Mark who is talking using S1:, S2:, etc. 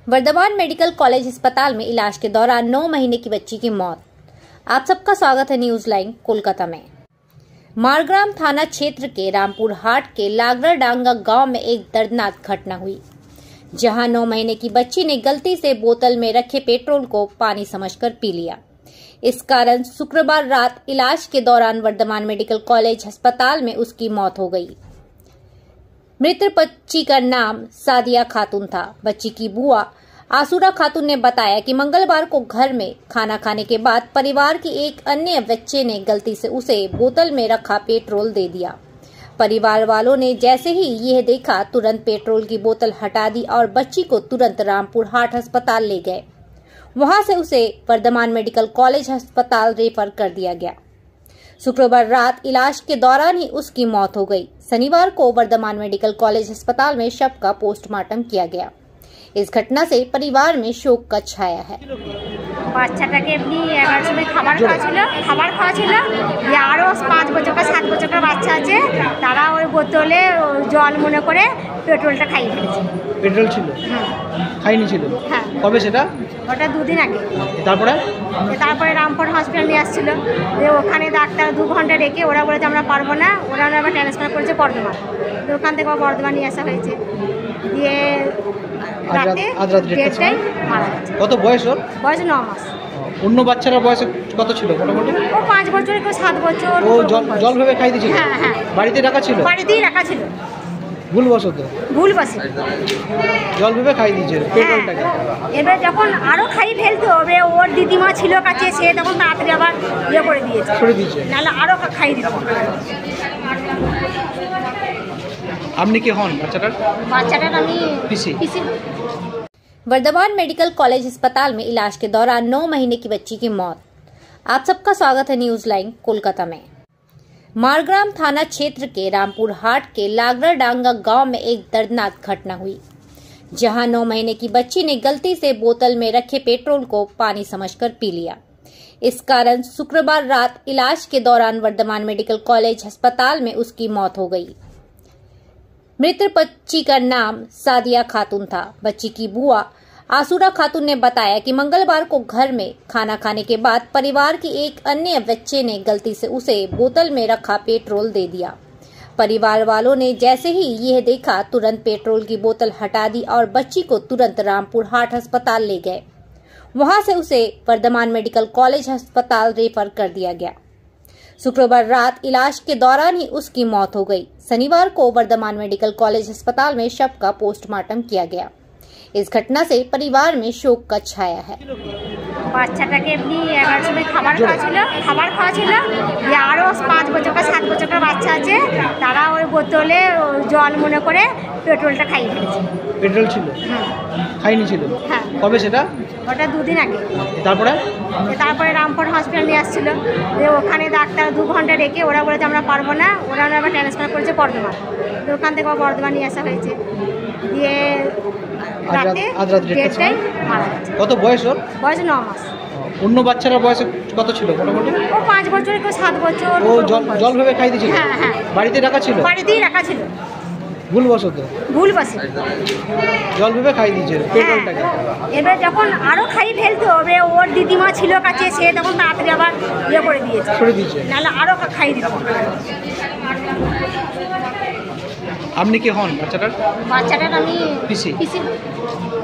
S1: Varthaman medical college अस्पताल में इलाज के दौरान 9 महीने की बच्ची की मौत। आप सबका स्वागत है न्यूज लाइन कोलकाता में। मारग्राम थाना क्षेत्र के रामपुर हाट के लागरा डांगा गांव में एक दर्दनाक घटना हुई, जहां 9 महीने की बच्ची ने गलती से बोतल में रखे पेट्रोल को पानी समझकर पी लिया। इस कारण शुक्रवार रात इलाज के दौरान वर्धमान मेडिकल कॉलेज अस्पताल में उसकी मौत हो गई। मृत बच्ची का नाम सादिया खातून था। बच्ची की बुआ आसुरा खातून ने बताया कि मंगलवार को घर में खाना खाने के बाद परिवार के एक अन्य बच्चे ने गलती से उसे बोतल में रखा पेट्रोल दे दिया। परिवार वालों ने जैसे ही यह देखा, तुरंत पेट्रोल की बोतल हटा दी और बच्ची को तुरंत रामपुर हाट अस्पताल ले गए। वहां से उसे वर्धमान मेडिकल कॉलेज अस्पताल रेफर कर दिया गया। शुक्रवार रात इलाज के दौरान ही उसकी मौत हो गई। शनिवार को वर्धमान मेडिकल कॉलेज अस्पताल में शव का पोस्टमार्टम किया गया। इस घटना से परिवार में शोक का छाया है।
S2: বাচ্চাটাকে এমনি 11 সময় খাবার খাওয়া ছিল আরও 5 বছর 7 বছর বাচ্চা আছে, তারা ওই বোতলে জল মনে করে পেট্রোলটা খাইয়ে ফেলেছে।
S3: পেট্রোল ছিল? খাইনি ছিল।
S2: হ্যাঁ।
S3: কবে সেটা?
S2: ওটা 2 দিন আগে।
S3: তারপরে
S2: রামপুর হসপিটাল নিয়ে আসছিল, যে ওখানে ডাক্তার 2 ঘন্টা রেখে ওরা বলেছে আমরা পারবো না, ওরা আবার ট্রান্সফার করেছে বর্ধমান। ওখান থেকে বর্ধমান নিয়ে আসা হয়েছে। দিয়ে
S3: কত বয়স ওর?
S2: বয়স 9 মাস।
S3: অন্য বাচ্চারা বয়স কত ছিল মোটামুটি?
S2: ও 5 বছর, কেউ 7 বছর।
S3: ও জল ভেবে খাই দিয়েছিল?
S2: হ্যাঁ হ্যাঁ।
S3: বাড়িতে রাখা ছিল?
S2: বাড়িতেই রাখা ছিল।
S3: ভুলবশত জল ভেবে খাই দিয়েছিল পেট্রোলটাকে।
S2: এবার যখন আরো খাই ফেলতো, ওর দিদিমা ছিল কাছে, সে তখন তাড়াতাড়ি আবার করে দিয়েছে,
S3: ছড়ে দিয়েছে,
S2: নাহলে আরো খাই দিত।
S3: আপনি কি হন বাচ্চাটার?
S2: আমি পিসি।
S1: वर्धमान मेडिकल कॉलेज अस्पताल में इलाज के दौरान 9 महीने की बच्ची की मौत। आप सबका स्वागत है न्यूज लाइन कोलकाता में। मारग्राम थाना क्षेत्र के रामपुर हाट के लागरा डांगा गांव में एक दर्दनाक घटना हुई, जहां 9 महीने की बच्ची ने गलती से बोतल में रखे पेट्रोल को पानी समझकर पी लिया। इस कारण शुक्रवार रात इलाज के दौरान वर्धमान मेडिकल कॉलेज अस्पताल में उसकी मौत हो गई। मृत बच्ची का नाम सादिया खातून था। बच्ची की बुआ आसुरा खातून ने बताया कि मंगलवार को घर में खाना खाने के बाद परिवार के एक अन्य बच्चे ने गलती से उसे बोतल में रखा पेट्रोल दे दिया। परिवार वालों ने जैसे ही यह देखा, तुरंत पेट्रोल की बोतल हटा दी और बच्ची को तुरंत रामपुर हाट अस्पताल ले गए। वहां से उसे वर्धमान मेडिकल कॉलेज अस्पताल रेफर कर दिया गया। शुक्रवार रात इलाज के दौरान ही उसकी मौत हो गई। शनिवार को वर्धमान मेडिकल कॉलेज अस्पताल में शव का पोस्टमार्टम किया गया। इस घटना से परिवार में शोक का छाया है।
S2: বাচ্চাটাকে এমনি 11 সময় খাবার খাওয়া ছিল আরও 5 বছর 7 বছর বাচ্চা আছে, তারা ওই বোতলে জল মনে করে পেট্রোলটা খাইয়ে ফেলেছে।
S3: পেট্রোল ছিল? খাইনি ছিল।
S2: হ্যাঁ।
S3: কবে সেটা?
S2: ওটা 2 দিন আগে।
S3: তারপরে
S2: রামপুর হসপিটাল নিয়ে আসছিল, যে ওখানে ডাক্তার 2 ঘন্টা রেখে ওরা বলেছে আমরা পারবো না, ওরা আবার ট্রান্সফার করেছে বর্ধমান। ওখান থেকে বর্ধমান নিয়ে আসা হয়েছে। দিয়ে
S3: কত বয়স ওর?
S2: বয়স 9 মাস।
S3: অন্য বাচ্চারা বয়স কত ছিল মোটামুটি?
S2: ও 5 বছর, কেউ 7 বছর।
S3: ও জল ভেবে খাই দিয়েছিল?
S2: হ্যাঁ হ্যাঁ।
S3: বাড়িতে রাখা ছিল?
S2: বাড়িতেই রাখা ছিল।
S3: ভুলবশত জল ভেবে খাই দিয়েছিল পেট্রোলটাকে।
S2: এবার যখন আরো খাই ফেলতো, ওর দিদিমা ছিল কাছে, সে তখন তাড়াতাড়ি আবার করে দিয়েছে,
S3: ছড়ে দিয়েছে,
S2: নাহলে আরো খাই দিত।
S3: আপনি কি হন বাচ্চাটার?
S2: আমি
S3: পিসি।